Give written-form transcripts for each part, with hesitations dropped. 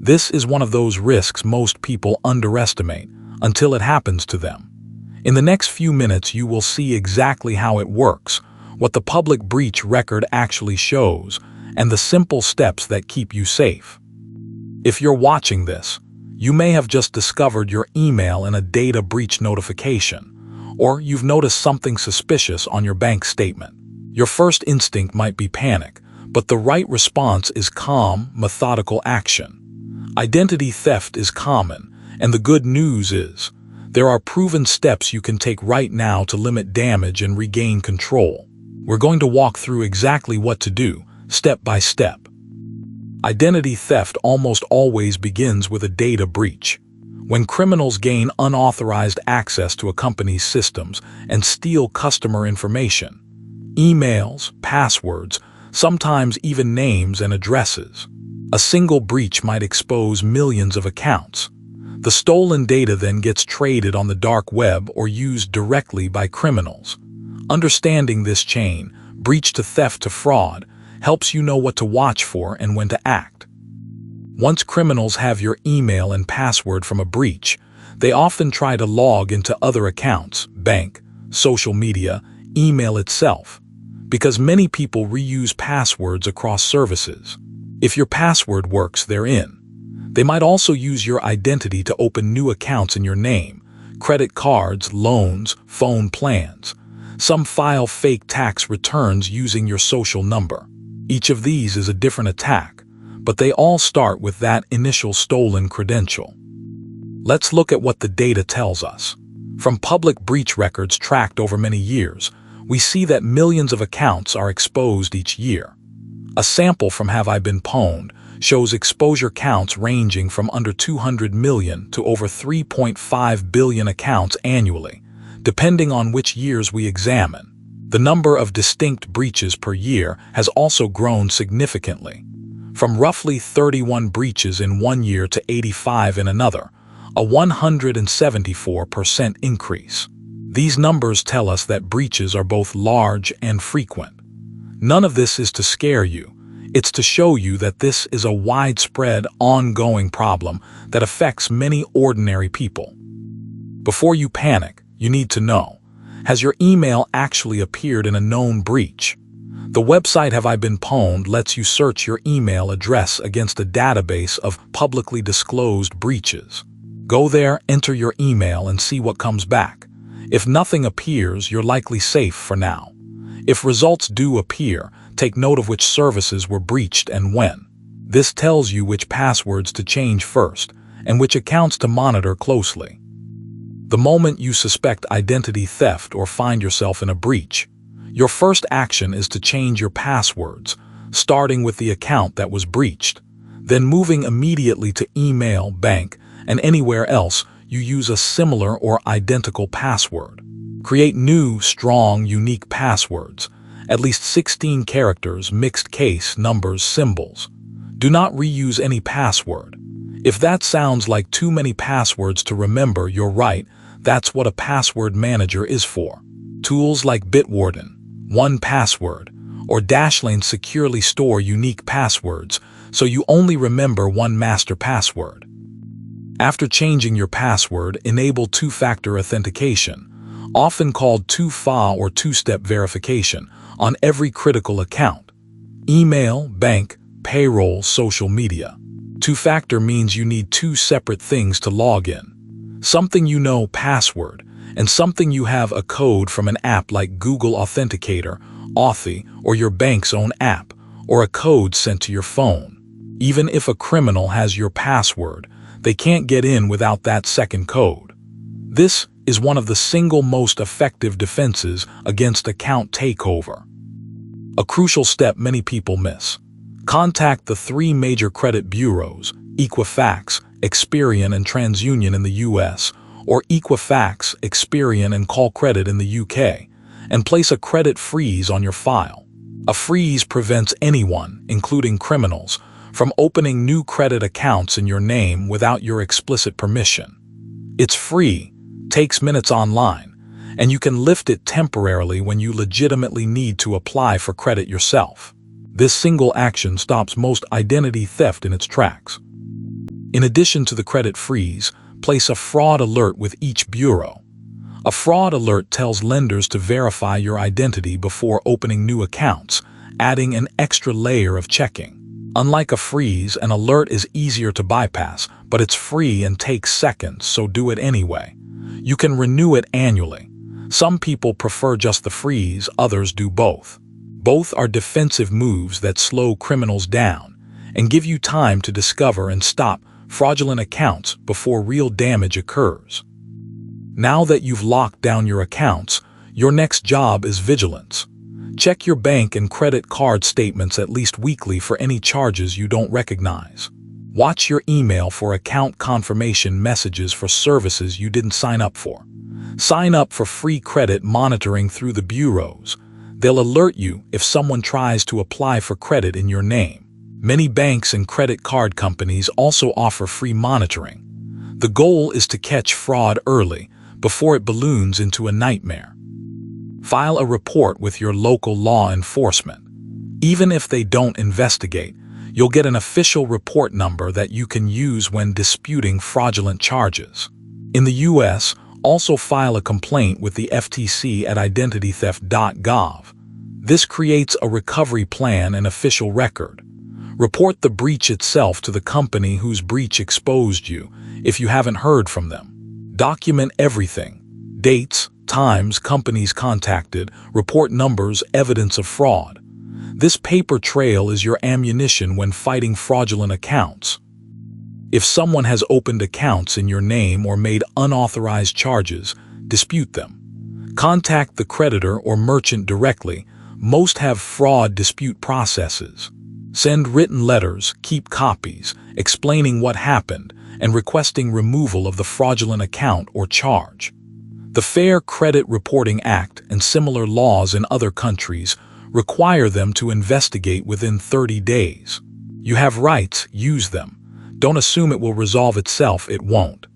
This is one of those risks most people underestimate until it happens to them. In the next few minutes, you will see exactly how it works, what the public breach record actually shows, and the simple steps that keep you safe. If you're watching this, you may have just discovered your email in a data breach notification, or you've noticed something suspicious on your bank statement. Your first instinct might be panic, but the right response is calm, methodical action. Identity theft is common, and the good news is, there are proven steps you can take right now to limit damage and regain control. We're going to walk through exactly what to do, step by step. Identity theft almost always begins with a data breach. When criminals gain unauthorized access to a company's systems and steal customer information, emails, passwords, sometimes even names and addresses. A single breach might expose millions of accounts. The stolen data then gets traded on the dark web or used directly by criminals. Understanding this chain, breach to theft to fraud, helps you know what to watch for and when to act. Once criminals have your email and password from a breach, they often try to log into other accounts, bank, social media, email itself, because many people reuse passwords across services. If your password works, they're in. They might also use your identity to open new accounts in your name, credit cards, loans, phone plans. Some file fake tax returns using your social number. Each of these is a different attack, but they all start with that initial stolen credential. Let's look at what the data tells us. From public breach records tracked over many years, we see that millions of accounts are exposed each year. A sample from Have I Been Pwned shows exposure counts ranging from under 200 million to over 3.5 billion accounts annually, depending on which years we examine. The number of distinct breaches per year has also grown significantly, from roughly 31 breaches in one year to 85 in another, a 174% increase. These numbers tell us that breaches are both large and frequent. None of this is to scare you. It's to show you that this is a widespread, ongoing problem that affects many ordinary people. Before you panic, you need to know, has your email actually appeared in a known breach? The website Have I Been Pwned lets you search your email address against a database of publicly disclosed breaches. Go there, enter your email, and see what comes back. If nothing appears, you're likely safe for now. If results do appear, take note of which services were breached and when. This tells you which passwords to change first and which accounts to monitor closely. The moment you suspect identity theft or find yourself in a breach, your first action is to change your passwords, starting with the account that was breached, then moving immediately to email, bank, and anywhere else you use a similar or identical password. Create new, strong, unique passwords, at least 16 characters, mixed case, numbers, symbols. Do not reuse any password. If that sounds like too many passwords to remember, you're right, that's what a password manager is for. Tools like Bitwarden, 1Password, or Dashlane securely store unique passwords, so you only remember one master password. After changing your password, enable two-factor authentication, often called 2FA or two-step verification, on every critical account: email, bank, payroll, social media. Two-factor means you need two separate things to log in. Something you know, password, and something you have a code from an app like Google Authenticator, Authy, or your bank's own app, or a code sent to your phone. Even if a criminal has your password, they can't get in without that second code. This is one of the single most effective defenses against account takeover. A crucial step many people miss. Contact the 3 major credit bureaus, Equifax, Experian, and TransUnion in the US, or Equifax, Experian, and Call Credit in the UK, and place a credit freeze on your file. A freeze prevents anyone, including criminals, from opening new credit accounts in your name without your explicit permission. It's free, takes minutes online, and you can lift it temporarily when you legitimately need to apply for credit yourself. This single action stops most identity theft in its tracks. In addition to the credit freeze, place a fraud alert with each bureau. A fraud alert tells lenders to verify your identity before opening new accounts, adding an extra layer of checking. Unlike a freeze, an alert is easier to bypass, but it's free and takes seconds, so do it anyway. You can renew it annually. Some people prefer just the freeze, others do both. Both are defensive moves that slow criminals down and give you time to discover and stop fraudulent accounts before real damage occurs. Now that you've locked down your accounts, your next job is vigilance. Check your bank and credit card statements at least weekly for any charges you don't recognize. Watch your email for account confirmation messages for services you didn't sign up for. Sign up for free credit monitoring through the bureaus. They'll alert you if someone tries to apply for credit in your name. Many banks and credit card companies also offer free monitoring. The goal is to catch fraud early, before it balloons into a nightmare. File a report with your local law enforcement. Even if they don't investigate, you'll get an official report number that you can use when disputing fraudulent charges. In the U.S., also file a complaint with the FTC at IdentityTheft.gov. This creates a recovery plan and official record. Report the breach itself to the company whose breach exposed you if you haven't heard from them. Document everything: dates, times, companies contacted, report numbers, evidence of fraud. This paper trail is your ammunition when fighting fraudulent accounts. If someone has opened accounts in your name or made unauthorized charges, dispute them. Contact the creditor or merchant directly. Most have fraud dispute processes. Send written letters, keep copies, explaining what happened, and requesting removal of the fraudulent account or charge. The Fair Credit Reporting Act and similar laws in other countries require them to investigate within 30 days. You have rights, use them. Don't assume it will resolve itself, it won't.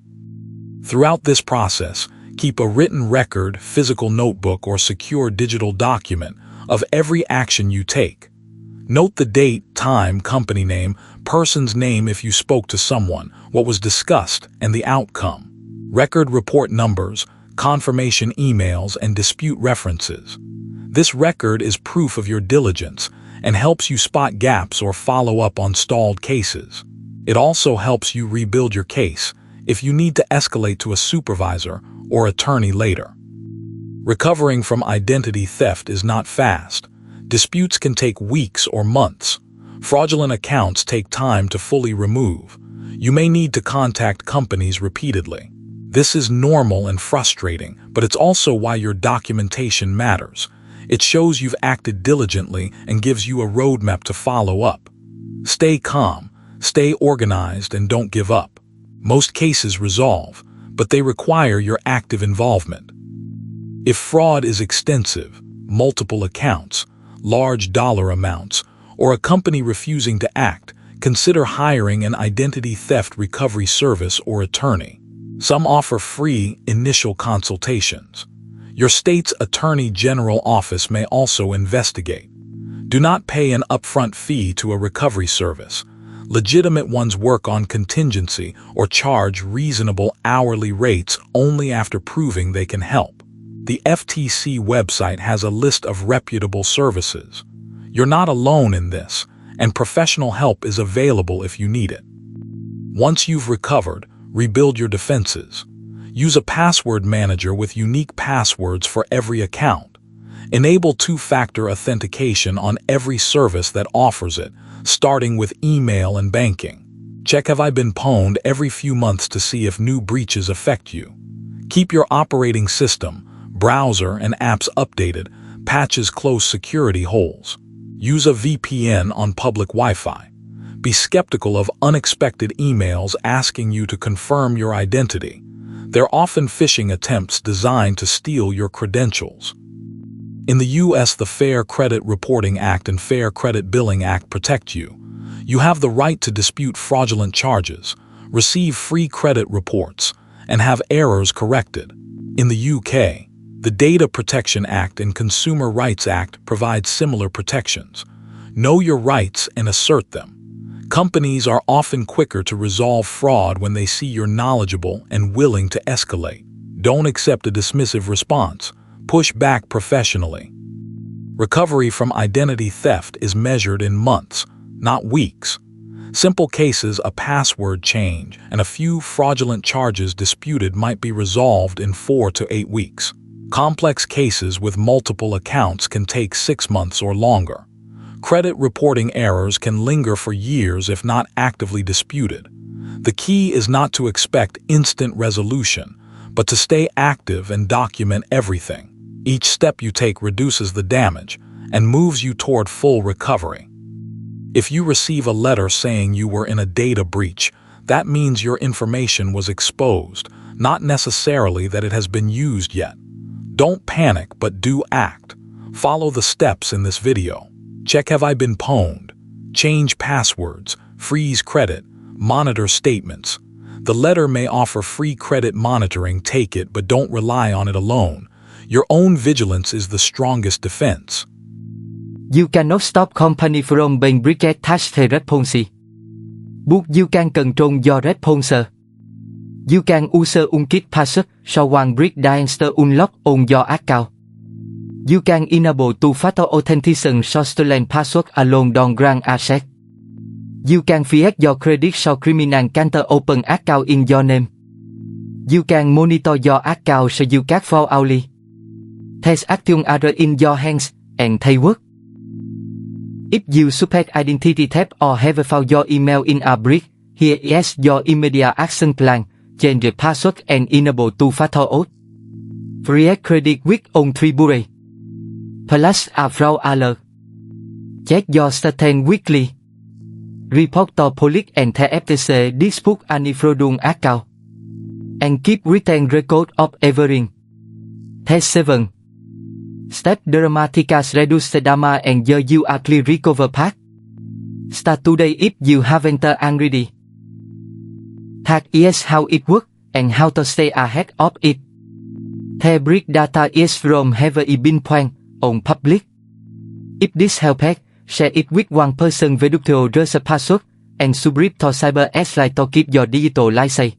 Throughout this process, keep a written record, physical notebook, or secure digital document of every action you take. Note the date, time, company name, person's name if you spoke to someone, what was discussed, and the outcome. Record report numbers, confirmation emails, and dispute references. This record is proof of your diligence and helps you spot gaps or follow up on stalled cases. It also helps you rebuild your case if you need to escalate to a supervisor or attorney later. Recovering from identity theft is not fast. Disputes can take weeks or months. Fraudulent accounts take time to fully remove. You may need to contact companies repeatedly. This is normal and frustrating, but it's also why your documentation matters. It shows you've acted diligently and gives you a roadmap to follow up. Stay calm, stay organized, and don't give up. Most cases resolve, but they require your active involvement. If fraud is extensive, multiple accounts, large dollar amounts, or a company refusing to act, consider hiring an identity theft recovery service or attorney. Some offer free initial consultations. Your state's Attorney General office may also investigate. Do not pay an upfront fee to a recovery service. Legitimate ones work on contingency or charge reasonable hourly rates only after proving they can help. The FTC website has a list of reputable services. You're not alone in this, and professional help is available if you need it. Once you've recovered, rebuild your defenses. Use a password manager with unique passwords for every account. Enable two-factor authentication on every service that offers it, starting with email and banking. Check "Have I been pwned?" every few months to see if new breaches affect you. Keep your operating system, browser, and apps updated. Patches close security holes. Use a VPN on public Wi-Fi. Be skeptical of unexpected emails asking you to confirm your identity. They're often phishing attempts designed to steal your credentials. In the U.S., the Fair Credit Reporting Act and Fair Credit Billing Act protect you. You have the right to dispute fraudulent charges, receive free credit reports, and have errors corrected. In the UK, the Data Protection Act and Consumer Rights Act provide similar protections. Know your rights and assert them. Companies are often quicker to resolve fraud when they see you're knowledgeable and willing to escalate. Don't accept a dismissive response. Push back professionally. Recovery from identity theft is measured in months, not weeks. Simple cases, a password change, and a few fraudulent charges disputed might be resolved in 4 to 8 weeks. Complex cases with multiple accounts can take 6 months or longer. Credit reporting errors can linger for years if not actively disputed. The key is not to expect instant resolution, but to stay active and document everything. Each step you take reduces the damage and moves you toward full recovery. If you receive a letter saying you were in a data breach, that means your information was exposed, not necessarily that it has been used yet. Don't panic, but do act. Follow the steps in this video. Check have I been pwned, change passwords, freeze credit, monitor statements. The letter may offer free credit monitoring, take it, but don't rely on it alone. Your own vigilance is the strongest defense. You cannot stop company from being breached task the response. But you can control your response. You can use unkit password so one break the unlock on your account. You can enable two-factor authentication so stolen password alone don't grant access. You can fix your credit so criminal can't open account in your name. You can monitor your account so you can fall outly. Test action are in your hands and they work. If you suspect identity theft or have found your email in a breach, here is your immediate action plan. Change the password and enable two-factor auth. Free credit with on 3 bureau. Plus a fraud alert. Check your status weekly. Report to police and the FTC dispute any fraudulent account. And keep written record of everything. Test 7. Step dramatically reduce the damage and you actually recover back. Start today if you haven't already. That is how it works and how to stay ahead of it. The breach data is from heavy been point on public. If this helps, share it with one person video the password and subscribe to cyber as like to keep your digital life safe.